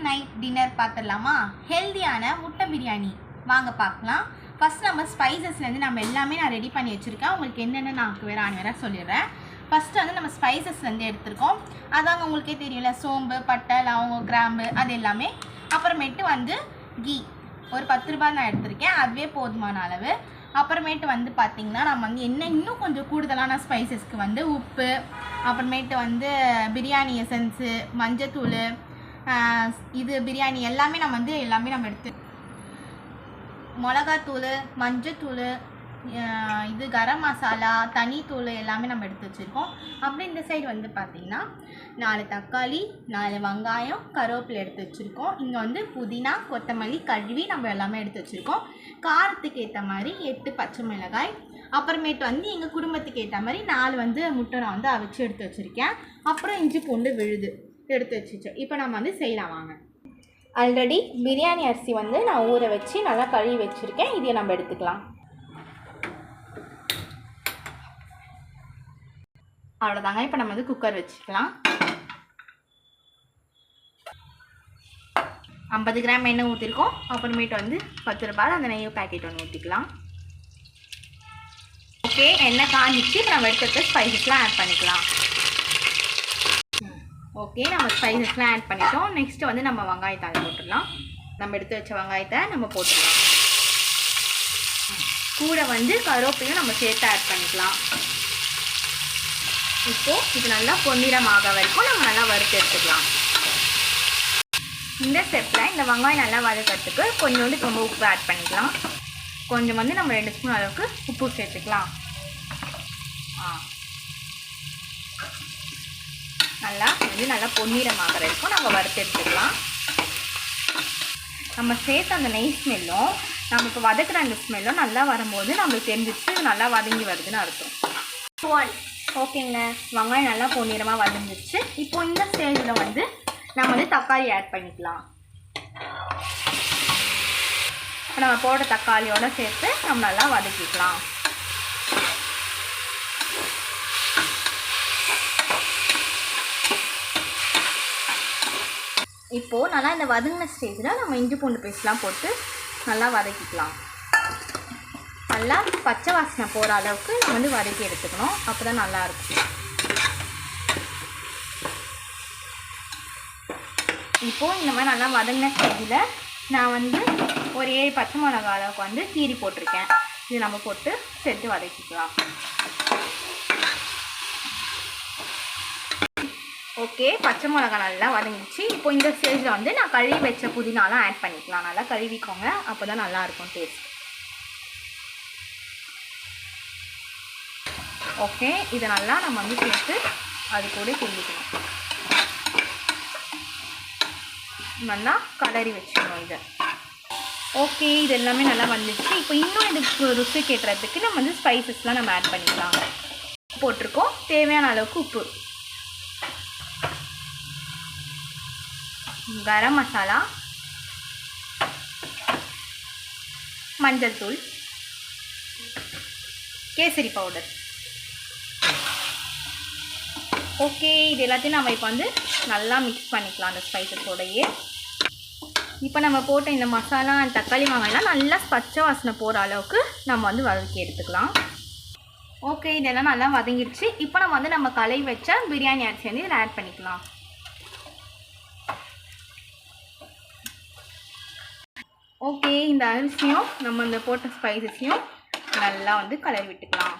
Night dinner பார்த்துடலாமா? ஹெல்தியான முட்டை பிரியாணி வாங்க பார்க்கலாம். ஃபஸ்ட் நம்ம ஸ்பைசஸ்லேருந்து நம்ம எல்லாமே நான் ரெடி பண்ணி வச்சுருக்கேன். உங்களுக்கு என்னென்ன நான் வேறு சொல்லிடுறேன். ஃபஸ்ட்டு வந்து நம்ம ஸ்பைசஸ்லேருந்து எடுத்துருக்கோம். அதாங்க உங்களுக்கே தெரியல, சோம்பு, பட்டை, லவங்கம், கிராம்பு அது எல்லாமே. அப்புறமேட்டு வந்து கீ ஒரு 10 ரூபாய் நான் எடுத்திருக்கேன், அதுவே போதுமான அளவு. அப்புறமேட்டு வந்து பார்த்திங்கன்னா நம்ம வந்து என்ன இன்னும் கொஞ்சம் கூடுதலான ஸ்பைசஸ்க்கு வந்து உப்பு, அப்புறமேட்டு வந்து பிரியாணி எசன்ஸு, மஞ்சத்தூள், இது பிரியாணி எல்லாமே நம்ம எடுத்து மிளகாத்தூள், மஞ்சத்தூள், இது கரம் மசாலா, தனித்தூள் எல்லாமே நம்ம எடுத்து வச்சுருக்கோம். அப்படி இந்த சைடு வந்து பார்த்திங்கன்னா 4 தக்காளி, 4 வெங்காயம், கருவேப்பிலை எடுத்து வச்சுருக்கோம். இங்கே வந்து புதினா, கொத்தமல்லி கழுவி நம்ம எல்லாமே எடுத்து வச்சுருக்கோம். காரத்துக்கு ஏற்ற மாதிரி 8 பச்சை மிளகாய், அப்புறமேட்டு வந்து எங்கள் குடும்பத்துக்கு ஏற்ற மாதிரி 4 வந்து முட்டை நான் வந்து அவிச்சு எடுத்து வச்சுருக்கேன். அப்புறம் இஞ்சி பூண்டு விழுது எடுத்து வச்சுச்சோம். இப்போ நம்ம வந்து செய்யலாம் வாங்க. ஆல்ரெடி பிரியாணி அரிசி வந்து நான் ஊற வச்சு நல்லா கழுவி வச்சுருக்கேன். இதை நம்ம எடுத்துக்கலாம். அவ்வளோதாங்க. இப்போ நம்ம வந்து குக்கர் வச்சுக்கலாம். 50 கிராம் எண்ணெய் ஊற்றிருக்கோம். அப்புறமேட்டு வந்து 10 ரூபாய் அந்த நெய் பேக்கெட் ஒன்று ஊற்றிக்கலாம். ஓகே, எண்ணெய் காஞ்சிச்சு. இப்போ நம்ம எடுத்து ஸ்பைசஸ்லாம் ஆட் பண்ணிக்கலாம். ஓகே, நம்ம ஸ்பைசஸ்லாம் ஆட் பண்ணிட்டோம். நெக்ஸ்ட்டு வந்து நம்ம வெங்காயத்தை அதை போட்டுடலாம். நம்ம எடுத்து வச்ச வெங்காயத்தை நம்ம போட்டுடலாம். கூட வந்து கருவேப்பிலையும் நம்ம சேர்த்து ஆட் பண்ணிக்கலாம். இப்போது இது நல்லா பொன்னிறமாக வரைக்கும் நம்ம நல்லா வறுத்து எடுத்துக்கலாம். இந்த ஸ்டெப்பில் இந்த வெங்காயம் நல்லா வதக்கிறதுக்கு கொஞ்சோண்டு ரொம்ப உப்பு ஆட் பண்ணிக்கலாம். கொஞ்சம் வந்து நம்ம 2 ஸ்பூன் அளவுக்கு உப்பு சேர்த்துக்கலாம். நல்லா பொன்னிறமாக வரைக்கும் நம்ம வறுத்து எடுத்துக்கலாம். நம்ம சேர்த்து அந்த நெய் ஸ்மெல்லும் நமக்கு வதக்குற அந்த ஸ்மெல்லும் நல்லா வரும்போது நம்மளுக்கு தெரிஞ்சிச்சு நல்லா வதங்கி வருதுன்னு அர்த்தம். ஓகேங்க, வெங்காயம் நல்லா பொன்னிறமாக வதங்கிடுச்சு. இப்போ இந்த ஸ்டேஜில் வந்து நம்ம வந்து தக்காளி ஆட் பண்ணிக்கலாம். இப்போ நம்ம போட்ட தக்காளியோடு சேர்த்து நம்ம நல்லா வதக்கிக்கலாம். இப்போது நல்லா இந்த வதங்கின ஸ்டேஜில் நம்ம இஞ்சி பூண்டு பேஸ்ட்லாம் போட்டு நல்லா வதக்கிக்கலாம். நல்லா பச்சை வாசனை போகிற அளவுக்கு நம்ம வந்து வதக்கி எடுத்துக்கணும். அப்போ தான் நல்லாயிருக்கும். இப்போது இந்த மாதிரி நல்லா வதங்கின ஸ்டேஜில் நான் வந்து ஒரு 7 பச்சை மிளகா அளவுக்கு வந்து கீரி போட்டிருக்கேன். இது நம்ம போட்டு சேர்த்து வதக்கிக்கலாம். ஓகே, பச்சை மிளகா நல்லா வதங்கிச்சு. இப்போ இந்த ஸ்டேஜில் வந்து நான் கழுவி வச்ச புதினாலாம் ஆட் பண்ணிக்கலாம். நல்லா கழுவிக்கோங்க, அப்போ தான் நல்லாயிருக்கும் டேஸ்ட். ஓகே, இதை நல்லா நம்ம வந்து சேர்த்து அது கூட கிண்டிக்கணும். நல்லா கலரி வச்சுக்கணும் இதை. ஓகே, இது எல்லாமே நல்லா வந்துடுச்சு. இப்போ இன்னும் இதுக்கு ருசி கேட்டுறதுக்கு நம்ம வந்து ஸ்பைசஸ்லாம் நம்ம ஆட் பண்ணிக்கலாம். போட்டிருக்கோம் தேவையான அளவுக்கு உப்பு, கரம் மசாலா, மஞ்சள் தூள், கேசரி பவுடர். ஓகே, இது எல்லாத்தையும் நம்ம இப்போ வந்து நல்லா மிக்ஸ் பண்ணிக்கலாம் அந்த ஸ்பைசஸோடையே. இப்போ நம்ம போட்ட இந்த மசாலா தக்காளி வெங்காயம்லாம் நல்லா பச்சை வாசனை போகிற அளவுக்கு நம்ம வந்து வதக்கி எடுத்துக்கலாம். ஓகே, இதெல்லாம் நல்லா வதங்கிடுச்சு. இப்போ நம்ம வந்து நம்ம கழுவி வச்ச பிரியாணி அரிசி வந்து இதில் ஆட் பண்ணிக்கலாம். ஓகே, இந்த அரிசியும் நம்ம இந்த போட்ட ஸ்பைசஸையும் நல்லா வந்து கலரி விட்டுக்கலாம்.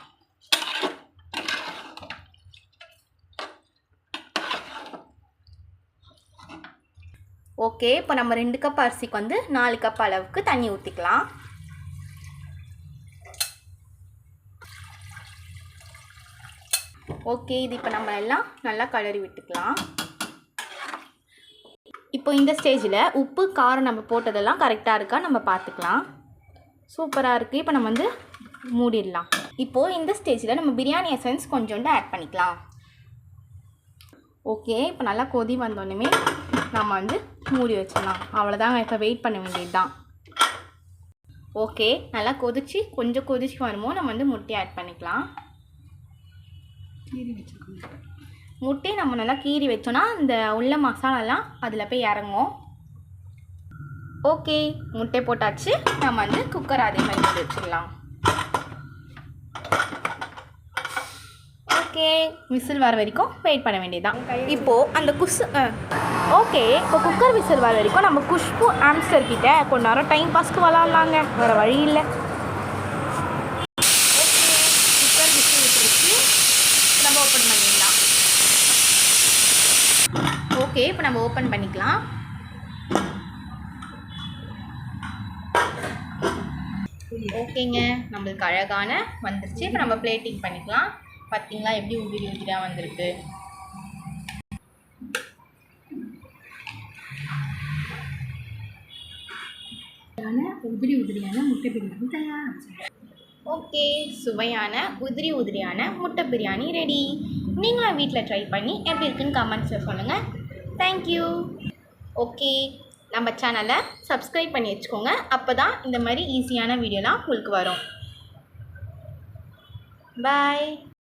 ஓகே, இப்போ நம்ம 2 கப் அரிசிக்கு வந்து 4 கப் அளவுக்கு தண்ணி ஊற்றிக்கலாம். ஓகே, இது இப்போ நம்ம எல்லாம் நல்லா கலரி விட்டுக்கலாம். இப்போ இந்த ஸ்டேஜில் உப்பு காரம் நம்ம போட்டதெல்லாம் கரெக்டாக இருக்கா நம்ம பார்த்துக்கலாம். சூப்பராக இருக்குது. இப்போ நம்ம வந்து மூடிடலாம். இப்போது இந்த ஸ்டேஜில் நம்ம பிரியாணி எசன்ஸ் கொஞ்சோண்டு ஆட் பண்ணிக்கலாம். ஓகே, இப்போ நல்லா கொதி வந்தோடனே நம்ம வந்து மூடி வச்சிடலாம். அவ்வளோதாங்க, இப்போ வெயிட் பண்ண வேண்டியது தான். ஓகே, நல்லா கொதிச்சு கொஞ்சம் கொதிச்சு வரும்போது நம்ம வந்து முட்டையை ஆட் பண்ணிக்கலாம். முட்டையை நம்ம நல்லா கீறி வச்சோன்னா இந்த உள்ள மசாலாலாம் அதில் போய் இறங்கும். ஓகே, முட்டை போட்டாச்சு. நம்ம வந்து குக்கர் அதே மாதிரி போட்டு வச்சிடலாம். ஓகே, விசில் வர வரைக்கும் வெயிட் பண்ண வேண்டியதுதான். இப்போது அந்த ஓகே, இப்போ குக்கர் விசில் வர வரைக்கும் நம்ம குஷ்பு ஆம்ஸ்டர் கிட்ட கொஞ்ச நேரம் டைம் பாஸ்க்கு விளாட்லாங்க, வேறு வழி இல்லை. ஓகே, குக்கர் விசில் விட்டுருச்சு, நம்ம ஓப்பன் பண்ணிடலாம். ஓகே, இப்போ நம்ம ஓப்பன் பண்ணிக்கலாம். ஓகேங்க, நம்மளுக்கு அழகான வந்துருச்சு. இப்போ நம்ம பிளேட்டிங் பண்ணிக்கலாம். பார்த்தீங்களா எப்படி உதிரியாக வந்திருக்கு. உதிரியான முட்டை பிரியாணி தயார். ஓகே, சுவையான உதிரியான முட்டை பிரியாணி ரெடி. நீங்களும் வீட்டில் ட்ரை பண்ணி எப்படி இருக்குன்னு கமெண்ட்ஸில் சொல்லுங்கள். தேங்க்யூ. ஓகே, நம்ம சேனலை சப்ஸ்கிரைப் பண்ணி வச்சுக்கோங்க. அப்போ தான் இந்த மாதிரி ஈஸியான வீடியோலாம் உங்களுக்கு வரும். பாய்.